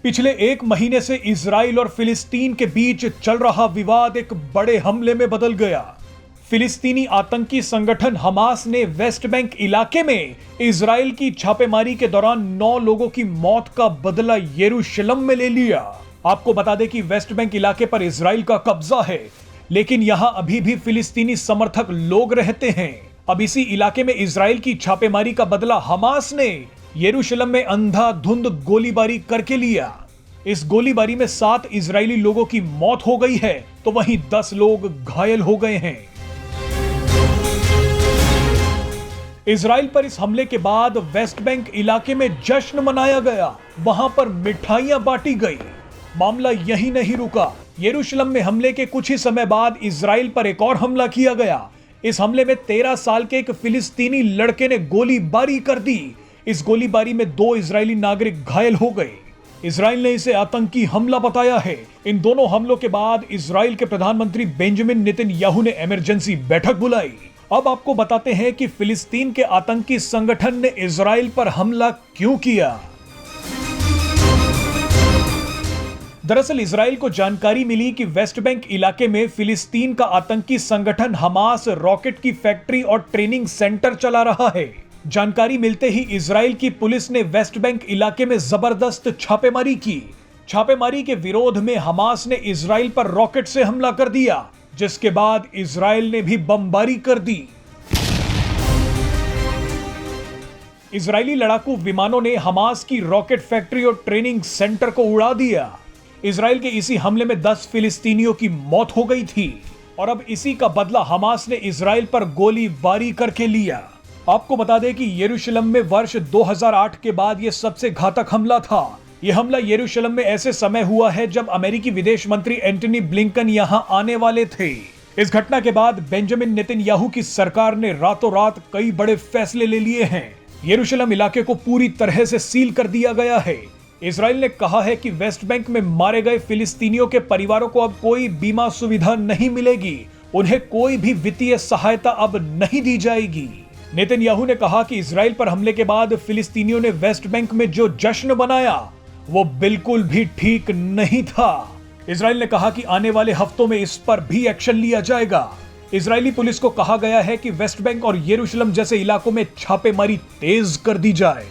पिछले एक महीने से इजराइल और फिलिस्तीन के बीच चल रहा विवाद एक बड़े हमले में बदल गया। फिलिस्तीनी आतंकी संगठन हमास ने वेस्ट बैंक इलाके में इजराइल की छापेमारी के दौरान 9 लोगों की मौत का बदला यरूशलेम में ले लिया। आपको बता दें कि वेस्ट बैंक इलाके पर इजराइल का कब्जा है, लेकिन यहां अभी भी फिलिस्तीनी समर्थक लोग रहते हैं। अब इसी इलाके में इजराइल की छापेमारी का बदला हमास ने यरूशलेम में अंधाधुंध गोलीबारी करके लिया। इस गोलीबारी में 7 इजरायली लोगों की मौत हो गई है, तो वहीं 10 लोग घायल हो गए हैं। इजराइल पर इस हमले के बाद वेस्ट बैंक इलाके में जश्न मनाया गया, वहां पर मिठाइयां बांटी गई। मामला यही नहीं रुका। यरूशलेम में हमले के कुछ ही समय बाद इजराइल पर एक और हमला किया गया। इस हमले में 13 साल के एक फिलिस्तीनी लड़के ने गोलीबारी कर दी। इस गोलीबारी में 2 इजरायली नागरिक घायल हो गए। इजराइल ने इसे आतंकी हमला बताया है। इन दोनों हमलों के बाद इजराइल के प्रधानमंत्री बेंजामिन नेतन्याहू ने इमरजेंसी बैठक बुलाई। अब आपको बताते हैं कि फिलिस्तीन के आतंकी संगठन ने इजराइल पर हमला क्यों किया। दरअसल इजराइल को जानकारी मिली कि वेस्ट बैंक इलाके में फिलिस्तीन का आतंकी संगठन हमास रॉकेट की फैक्ट्री और ट्रेनिंग सेंटर चला रहा है। जानकारी मिलते ही इजराइल की पुलिस ने वेस्ट बैंक इलाके में जबरदस्त छापेमारी की। छापेमारी के विरोध में हमास ने इजराइल पर रॉकेट से हमला कर दिया, जिसके बाद इजराइल ने भी बमबारी कर दी। इजरायली लड़ाकू विमानों ने हमास की रॉकेट फैक्ट्री और ट्रेनिंग सेंटर को उड़ा दिया। इजराइल के इसी हमले में 10 फिलिस्तीनियों की मौत हो गई थी और अब इसी का बदला हमास ने इजराइल पर गोलीबारी करके लिया। आपको बता दें कि यरूशलेम में वर्ष 2008 के बाद यह सबसे घातक हमला था। यह हमला यरूशलेम में ऐसे समय हुआ है जब अमेरिकी विदेश मंत्री एंटनी ब्लिंकन यहां आने वाले थे। इस घटना के बाद बेंजामिन नेतन्याहू की सरकार ने रातों रात कई बड़े फैसले ले लिए हैं। यरूशलेम इलाके को पूरी तरह से सील कर दिया गया है। इजराइल ने कहा है कि वेस्ट बैंक में मारे गए फिलिस्तीनियों के परिवारों को अब कोई बीमा सुविधा नहीं मिलेगी। उन्हें कोई भी वित्तीय सहायता अब नहीं दी जाएगी। नेतन्याहू ने कहा कि इजराइल पर हमले के बाद फिलिस्तीनियों ने वेस्ट बैंक में जो जश्न मनाया वो बिल्कुल भी ठीक नहीं था। इजराइल ने कहा कि आने वाले हफ्तों में इस पर भी एक्शन लिया जाएगा। इजरायली पुलिस को कहा गया है कि वेस्ट बैंक और यरूशलेम जैसे इलाकों में छापेमारी तेज कर दी जाए।